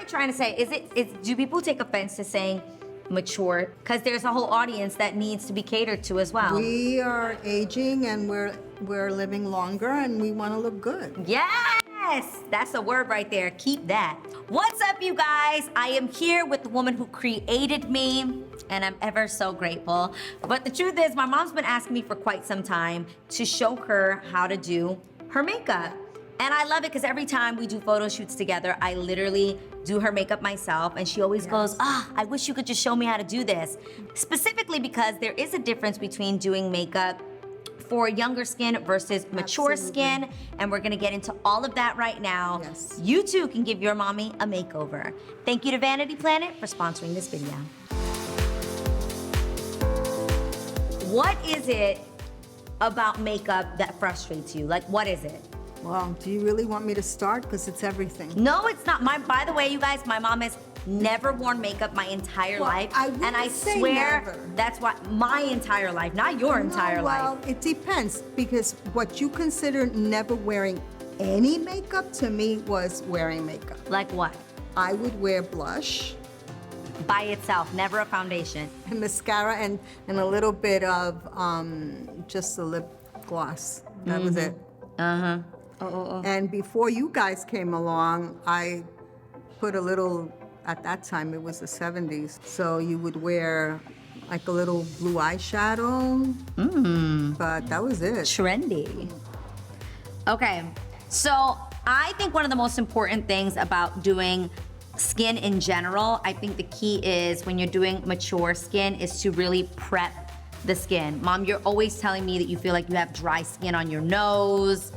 trying to say? Do people take offense to saying mature? Because there's a whole audience that needs to be catered to as well. We are aging and we're living longer and we want to look good. Yes, that's a word right there. Keep that. What's up, you guys? I am here with the woman who created me, and I'm ever so grateful. But the truth is, my mom's been asking me for quite some time to show her how to do her makeup. And I love it because every time we do photo shoots together, I literally do her makeup myself, and she always goes, I wish you could just show me how to do this. Specifically because there is a difference between doing makeup for younger skin versus mature skin, and we're gonna get into all of that right now. Yes. You too can give your mommy a makeover. Thank you to Vanity Planet for sponsoring this video. What is it about makeup that frustrates you? Like, what is it? Well, do you really want me to start? Because it's everything. No, it's not. By the way, you guys, my mom has never worn makeup my entire life. And I swear never. that's what my entire life, not your entire life. Well, it depends, because what you consider never wearing any makeup to me was wearing makeup. Like what? I would wear blush. By itself, never a foundation. And mascara and a little bit of just a lip gloss. That was it. Uh-huh. And before you guys came along, I put a little, at that time it was the 70s, so you would wear like a little blue eyeshadow, but that was it. Trendy. Okay, so I think one of the most important things about doing skin in general, I think the key is when you're doing mature skin is to really prep the skin. Mom, you're always telling me that you feel like you have dry skin on your nose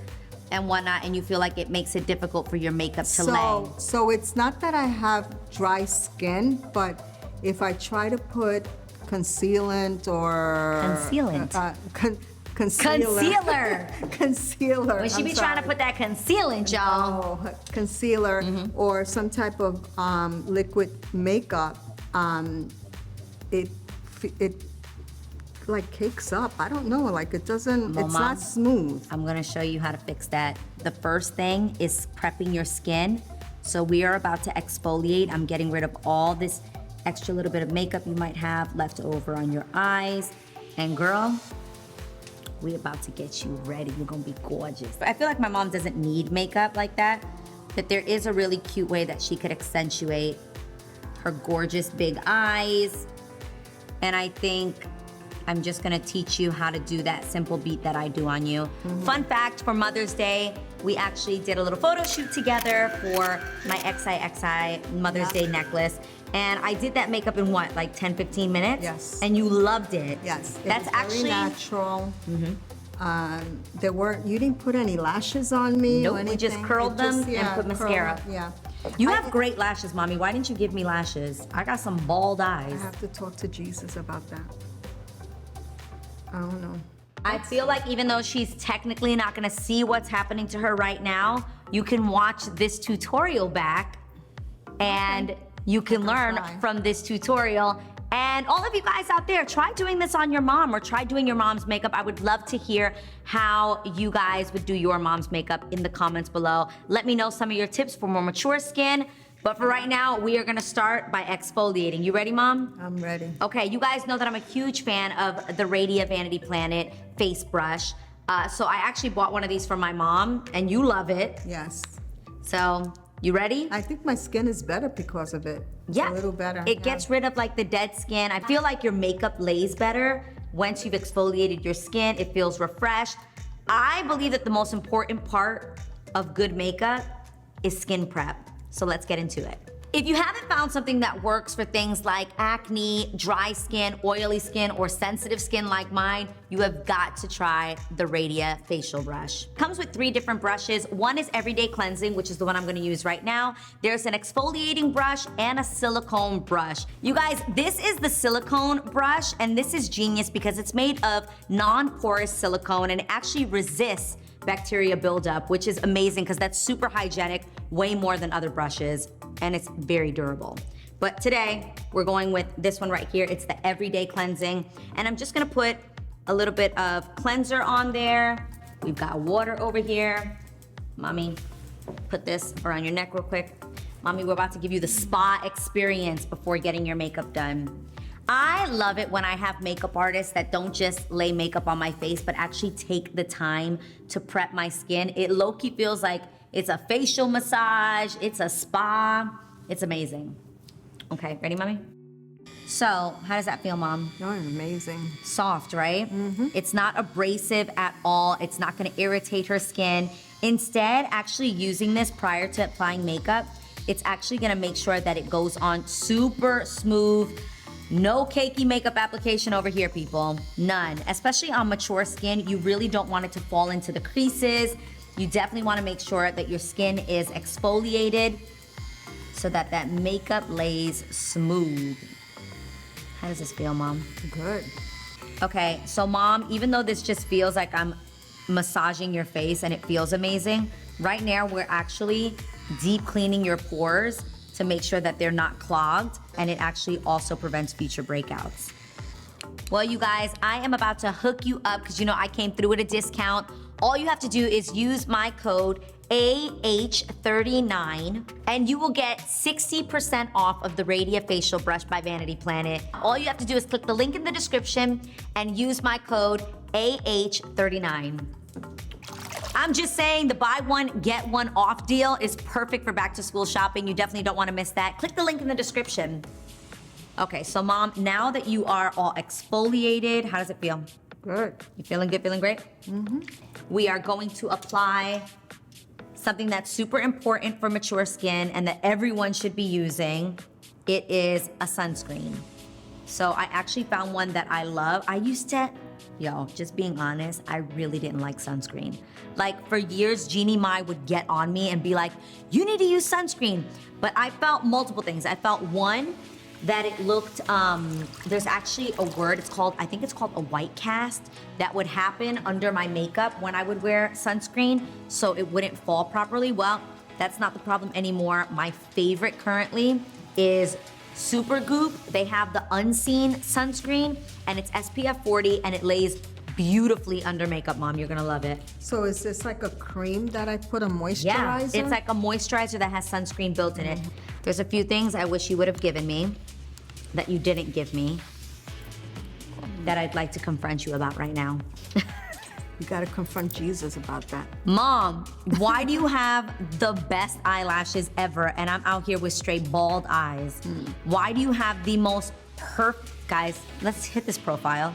and whatnot, and you feel like it makes it difficult for your makeup to lay. So it's not that I have dry skin, but if I try to put concealant or... Concealer. Concealer. When she be trying to put that concealant, y'all. No, concealer or some type of liquid makeup, it like cakes up. I don't know, like it doesn't, it's not smooth. I'm gonna show you how to fix that. The first thing is prepping your skin. So we are about to exfoliate. I'm getting rid of all this extra little bit of makeup you might have left over on your eyes. And girl, we about to get you ready. You're gonna be gorgeous. I feel like my mom doesn't need makeup like that, but there is a really cute way that she could accentuate her gorgeous big eyes. And I think I'm just gonna teach you how to do that simple beat that I do on you. Fun fact, for Mother's Day, we actually did a little photo shoot together for my XIXI Mother's Day necklace. And I did that makeup in what, like 10, 15 minutes? Yes. And you loved it. Yes, That's it was actually very natural. You didn't put any lashes on me or Nope, anything. we just curled them and put mascara. Yeah. You have great lashes, Mommy. Why didn't you give me lashes? I got some bald I eyes. have to talk to Jesus about that. I don't know. I feel like even though she's technically not gonna see what's happening to her right now, you can watch this tutorial back and you can learn from this tutorial. And all of you guys out there, try doing this on your mom or try doing your mom's makeup. I would love to hear how you guys would do your mom's makeup in the comments below. Let me know some of your tips for more mature skin. But for right now, we are gonna start by exfoliating. You ready, Mom? I'm ready. Okay, you guys know that I'm a huge fan of the Radia Vanity Planet face brush. So I actually bought one of these for my mom, and you love it. Yes. So, you ready? I think my skin is better because of it. Yeah. A little better. It gets rid of like the dead skin. I feel like your makeup lays better once you've exfoliated your skin. It feels refreshed. I believe that the most important part of good makeup is skin prep. So let's get into it. If you haven't found something that works for things like acne, dry skin, oily skin, or sensitive skin like mine, you have got to try the Radia facial brush. Comes with 3 different brushes. One is everyday cleansing, which is the one I'm gonna use right now. There's an exfoliating brush and a silicone brush. You guys, this is the silicone brush, and this is genius because it's made of non-porous silicone and it actually resists bacteria buildup, which is amazing because that's super hygienic, way more than other brushes, and it's very durable. But today, we're going with this one right here. It's the everyday cleansing, and I'm just gonna put a little bit of cleanser on there. We've got water over here. Mommy, put this around your neck real quick. Mommy, we're about to give you the spa experience before getting your makeup done. I love it when I have makeup artists that don't just lay makeup on my face, but actually take the time to prep my skin. It low-key feels like it's a facial massage, it's a spa. It's amazing. Okay, ready, Mommy? So, how does that feel, Mom? Oh, amazing. Soft, right? It's not abrasive at all. It's not gonna irritate her skin. Instead, actually using this prior to applying makeup, it's actually gonna make sure that it goes on super smooth. No cakey makeup application over here, people. None. Especially on mature skin, you really don't want it to fall into the creases. You definitely wanna make sure that your skin is exfoliated so that that makeup lays smooth. How does this feel, Mom? Good. Okay, so Mom, even though this just feels like I'm massaging your face and it feels amazing, right now we're actually deep cleaning your pores to make sure that they're not clogged, and it actually also prevents future breakouts. Well, you guys, I am about to hook you up because you know I came through with a discount. All you have to do is use my code AH39 and you will get 60% off of the Radia Facial Brush by Vanity Planet. All you have to do is click the link in the description and use my code AH39. I'm just saying the buy one, get one off deal is perfect for back to school shopping. You definitely don't wanna miss that. Click the link in the description. Okay, so Mom, now that you are all exfoliated, how does it feel? Good. You feeling good, feeling great? We are going to apply something that's super important for mature skin and that everyone should be using. It is a sunscreen. So I actually found one that I love. I used to, just being honest, I really didn't like sunscreen. Like for years, Jeannie Mai would get on me and be like, you need to use sunscreen. But I felt multiple things. I felt one, that it looked, there's actually a word, I think it's called a white cast, that would happen under my makeup when I would wear sunscreen, so it wouldn't fall properly. Well, that's not the problem anymore. My favorite currently is Supergoop. They have the unseen sunscreen, and it's SPF 40, and it lays beautifully under makeup, Mom. You're gonna love it. So is this like a cream that I put a moisturizer? Yeah, it's like a moisturizer that has sunscreen built in it. There's a few things I wish you would have given me that you didn't give me that I'd like to confront you about right now. You gotta confront Jesus about that. Mom, why do you have the best eyelashes ever and I'm out here with straight bald eyes? Why do you have the most perfect, guys, let's hit this profile.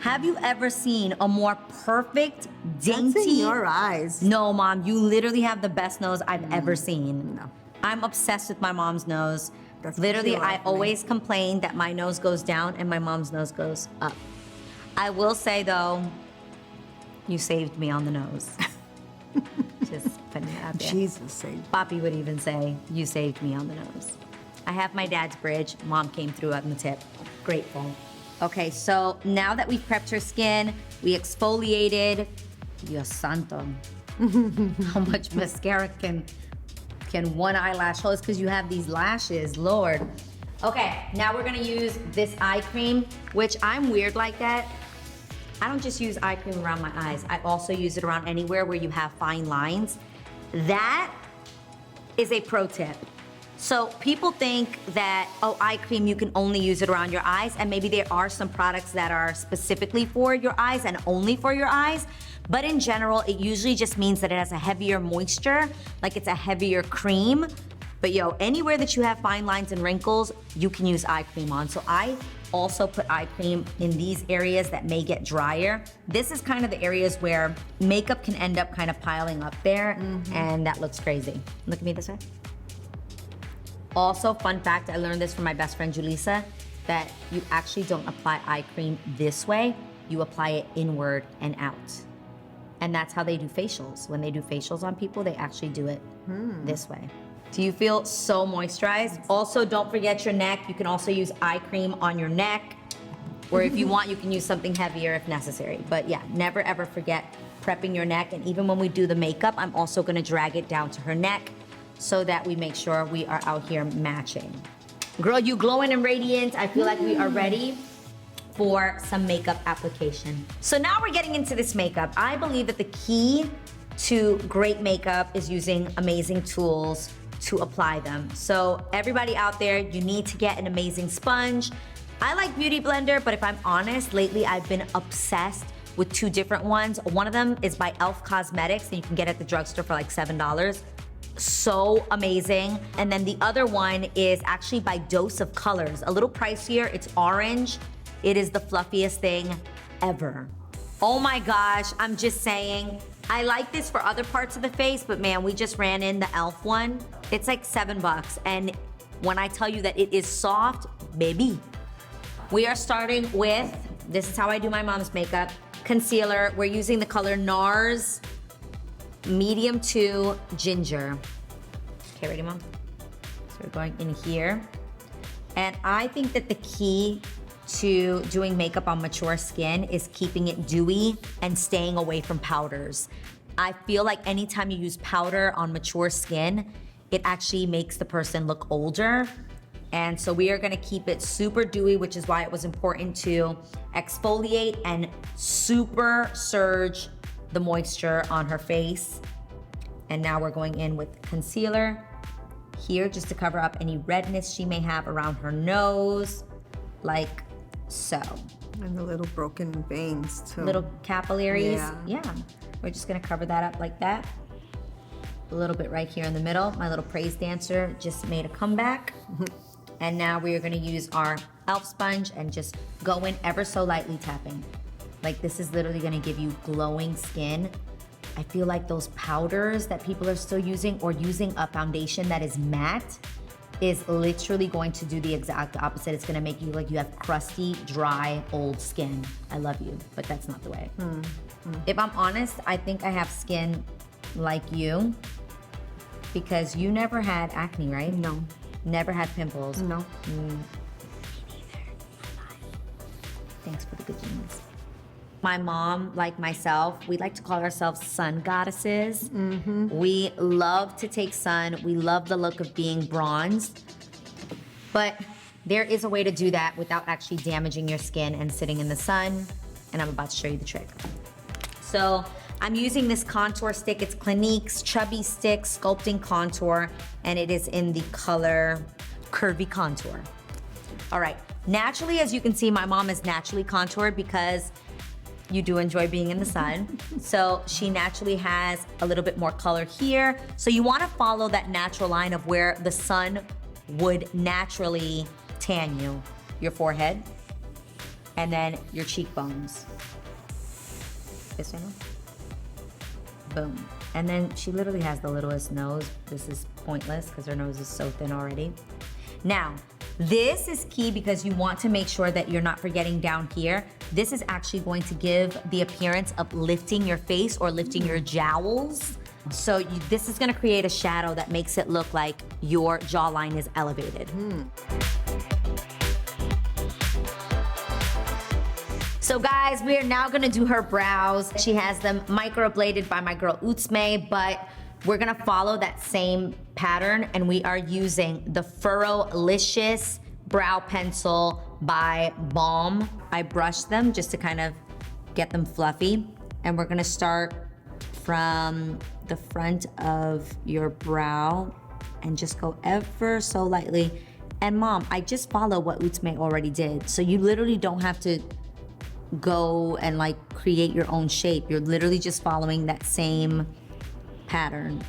Have you ever seen a more perfect, dainty? That's in your eyes. No, Mom, you literally have the best nose I've ever seen. No. I'm obsessed with my mom's nose. That's Literally, what you I like me. always complain that my nose goes down and my mom's nose goes up. I will say though, you saved me on the nose. Just putting it out there. Jesus saved. Papi would even say, you saved me on the nose. I have my dad's bridge. Mom came through on the tip. Grateful. Okay, so now that we've prepped her skin, we exfoliated. Dios santo. How much mascara can one eyelash hold? It's because you have these lashes, Lord. Okay, now we're gonna use this eye cream, which I'm weird like that. I don't just use eye cream around my eyes. I also use it around anywhere where you have fine lines. That is a pro tip. So people think that, oh, eye cream, you can only use it around your eyes, and maybe there are some products that are specifically for your eyes and only for your eyes, but in general, it usually just means that it has a heavier moisture, like it's a heavier cream. But anywhere that you have fine lines and wrinkles, you can use eye cream on. So I also put eye cream in these areas that may get drier. This is kind of the areas where makeup can end up kind of piling up there, and that looks crazy. Look at me this way. Also, fun fact, I learned this from my best friend Julissa, that you actually don't apply eye cream this way, you apply it inward and out. And that's how they do facials. When they do facials on people, they actually do it this way. Do you feel so moisturized? Also, don't forget your neck. You can also use eye cream on your neck, or if you want, you can use something heavier if necessary. But yeah, never ever forget prepping your neck. And even when we do the makeup, I'm also gonna drag it down to her neck so that we make sure we are out here matching. Girl, you glowing and radiant. I feel like we are ready for some makeup application. So now we're getting into this makeup. I believe that the key to great makeup is using amazing tools to apply them. So everybody out there, you need to get an amazing sponge. I like Beauty Blender, but if I'm honest, lately I've been obsessed with two different ones. One of them is by e.l.f. Cosmetics, and you can get it at the drugstore for like $7. So amazing. And then the other one is actually by Dose of Colors. A little pricier, it's orange. It is the fluffiest thing ever. Oh my gosh, I'm just saying. I like this for other parts of the face, but man, we just ran in the e.l.f. one. It's like $7, and when I tell you that it is soft, baby. We are starting with, this is how I do my mom's makeup, concealer. We're using the color NARS Medium 2 Ginger. Okay, ready, Mom? So we're going in here. And I think that the key to doing makeup on mature skin is keeping it dewy and staying away from powders. I feel like anytime you use powder on mature skin, it actually makes the person look older. And so we are gonna keep it super dewy, which is why it was important to exfoliate and super surge the moisture on her face. And now we're going in with concealer here just to cover up any redness she may have around her nose, like so. And the little broken veins too. Little capillaries. Yeah. We're just gonna cover that up like that. A little bit right here in the middle. My little praise dancer just made a comeback. And now we are gonna use our e.l.f. sponge and just go in ever so lightly tapping. Like this is literally gonna give you glowing skin. I feel like those powders that people are still using or using a foundation that is matte is literally going to do the exact opposite. It's gonna make you like you have crusty, dry, old skin. I love you, but that's not the way. If I'm honest, I think I have skin like you because you never had acne, right? No. Never had pimples. No. Me neither. Thanks for the good genes. My mom, like myself, we like to call ourselves sun goddesses. We love to take sun. We love the look of being bronzed. But there is a way to do that without actually damaging your skin and sitting in the sun. And I'm about to show you the trick. So I'm using this contour stick. It's Clinique's Chubby Stick Sculpting Contour, and it is in the color Curvy Contour. All right, naturally, as you can see, my mom is naturally contoured because you do enjoy being in the sun. So she naturally has a little bit more color here. So you wanna follow that natural line of where the sun would naturally tan you. Your forehead, and then your cheekbones. This one. Boom. And then she literally has the littlest nose. This is pointless because her nose is so thin already. Now, this is key because you want to make sure that you're not forgetting down here. This is actually going to give the appearance of lifting your face or lifting your jowls. So this is gonna create a shadow that makes it look like your jawline is elevated. So guys, we are now gonna do her brows. She has them microbladed by my girl Utsme, but we're gonna follow that same pattern, and we are using the Furrowlicious Brow Pencil by Balm. I brushed them just to kind of get them fluffy, and we're gonna start from the front of your brow and just go ever so lightly. And Mom, I just follow what Utsme already did, so you literally don't have to go and like create your own shape. You're literally just following that same pattern.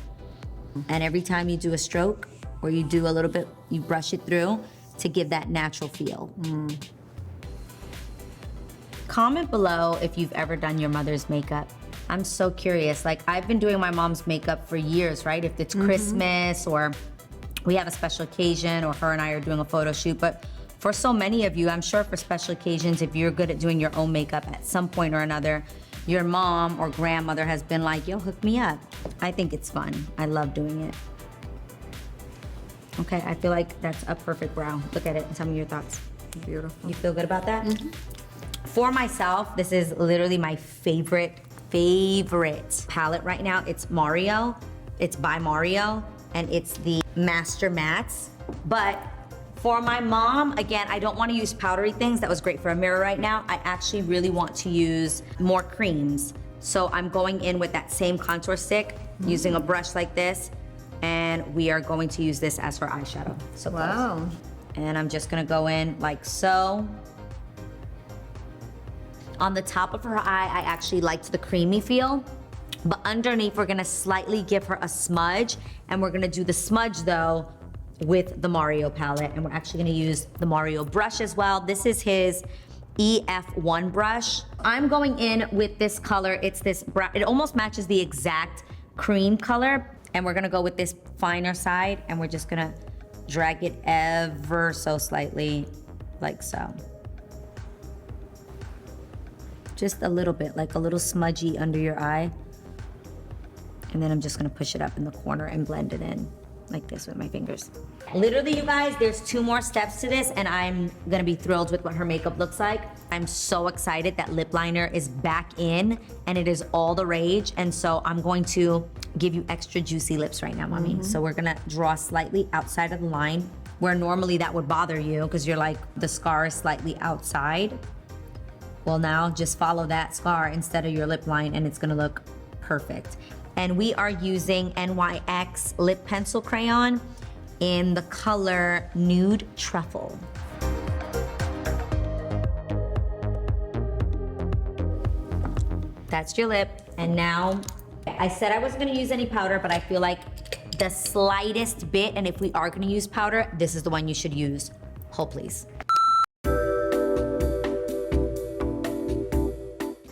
And every time you do a stroke or you do a little bit, you brush it through to give that natural feel. Comment below if you've ever done your mother's makeup. I'm so curious. Like, I've been doing my mom's makeup for years, right? If it's Christmas or we have a special occasion or her and I are doing a photo shoot, but for so many of you, I'm sure for special occasions, if you're good at doing your own makeup at some point or another, your mom or grandmother has been like, yo, hook me up. I think it's fun. I love doing it. Okay, I feel like that's a perfect brow. Look at it and tell me your thoughts. Beautiful. You feel good about that? For myself, this is literally my favorite palette right now. It's Mario. It's by Mario, and it's the Master Mattes. But for my mom, again, I don't want to use powdery things. That was great for a mirror right now. I actually really want to use more creams. So I'm going in with that same contour stick, using a brush like this, And we are going to use this as her eyeshadow. So close. Wow. And I'm just gonna go in like so. On the top of her eye, I actually liked the creamy feel. But underneath, we're gonna slightly give her a smudge. And we're gonna do the smudge though with the Mario palette. And we're actually gonna use the Mario brush as well. This is his EF1 brush. I'm going in with this color. It's this brown, it almost matches the exact cream color. And we're gonna go with this finer side and we're just gonna drag it ever so slightly, like so. Just a little bit, like a little smudgy under your eye. And then I'm just gonna push it up in the corner and blend it in like this with my fingers. Literally, you guys, there's 2 more steps to this and I'm gonna be thrilled with what her makeup looks like. I'm so excited that lip liner is back in and it is all the rage. And so I'm going to give you extra juicy lips right now, mommy. So we're gonna draw slightly outside of the line where normally that would bother you because you're like, the scar is slightly outside. Well, now just follow that scar instead of your lip line and it's gonna look perfect. And we are using NYX lip pencil crayon in the color Nude Truffle. That's your lip. And now, I said I wasn't gonna use any powder, but I feel like the slightest bit, and if we are gonna use powder, this is the one you should use. Hold please.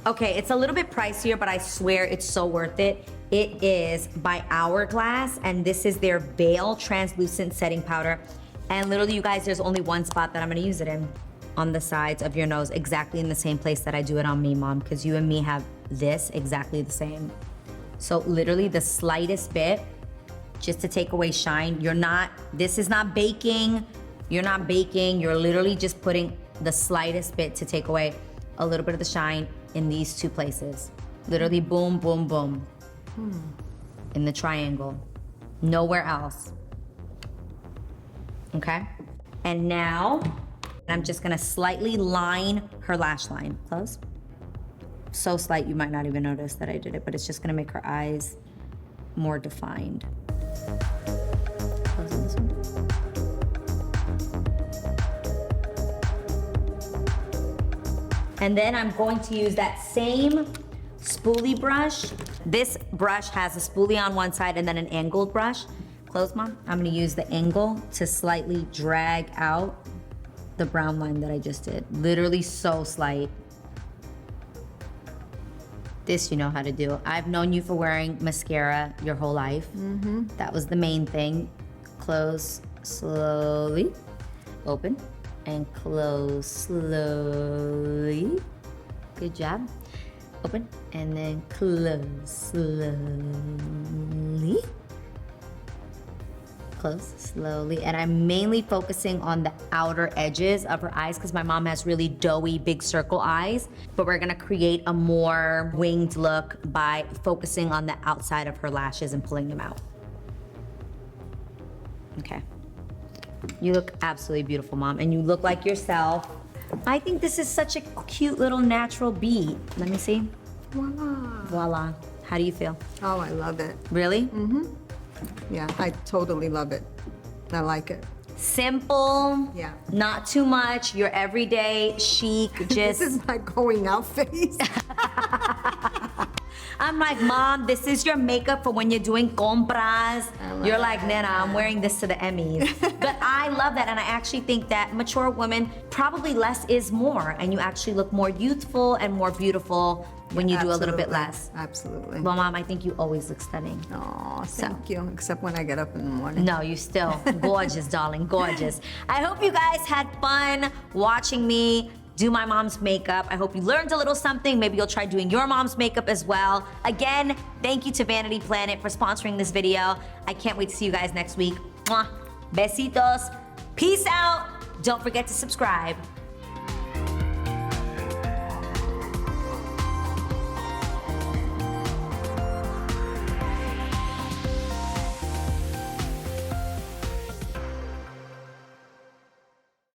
Okay, it's a little bit pricier, but I swear it's so worth it. It is by Hourglass, and this is their Veil Translucent Setting Powder. And literally, you guys, there's only one spot that I'm gonna use it in, on the sides of your nose, exactly in the same place that I do it on me, Mom, because you and me have this exactly the same. So literally the slightest bit, just to take away shine. This is not baking, you're not baking, you're literally just putting the slightest bit to take away a little bit of the shine in these 2 places. Literally boom, boom, boom. In the triangle, nowhere else. Okay? And now, I'm just gonna slightly line her lash line. Close. So slight you might not even notice that I did it, but it's just gonna make her eyes more defined. Close on this one. And then I'm going to use that same spoolie brush. This brush has a spoolie on one side and then an angled brush. Close, Mom. I'm gonna use the angle to slightly drag out the brown line that I just did. Literally so slight. This you know how to do. I've known you for wearing mascara your whole life. That was the main thing. Close slowly, open, and close slowly. Good job. Open, and then close slowly. Close slowly. And I'm mainly focusing on the outer edges of her eyes because my mom has really doughy, big circle eyes. But we're gonna create a more winged look by focusing on the outside of her lashes and pulling them out. Okay. You look absolutely beautiful, Mom, and you look like yourself. I think this is such a cute little natural bead. Let me see. Voila. Voila. How do you feel? Oh, I love it. Really? Yeah, I totally love it. I like it. Simple. Yeah. Not too much. Your everyday chic. This Just. is my going out face. I'm like, Mom, this is your makeup for when you're doing compras. You're like, Nana, I'm wearing this to the Emmys. But I love that, and I actually think that mature women, probably less is more, and you actually look more youthful and more beautiful when you do a little bit less. Absolutely. Well, Mom, I think you always look stunning. Oh, thank you. Except when I get up in the morning. No, you still gorgeous, darling, gorgeous. I hope you guys had fun watching me do my mom's makeup. I hope you learned a little something. Maybe you'll try doing your mom's makeup as well. Again, thank you to Vanity Planet for sponsoring this video. I can't wait to see you guys next week. Mwah. Besitos. Peace out. Don't forget to subscribe.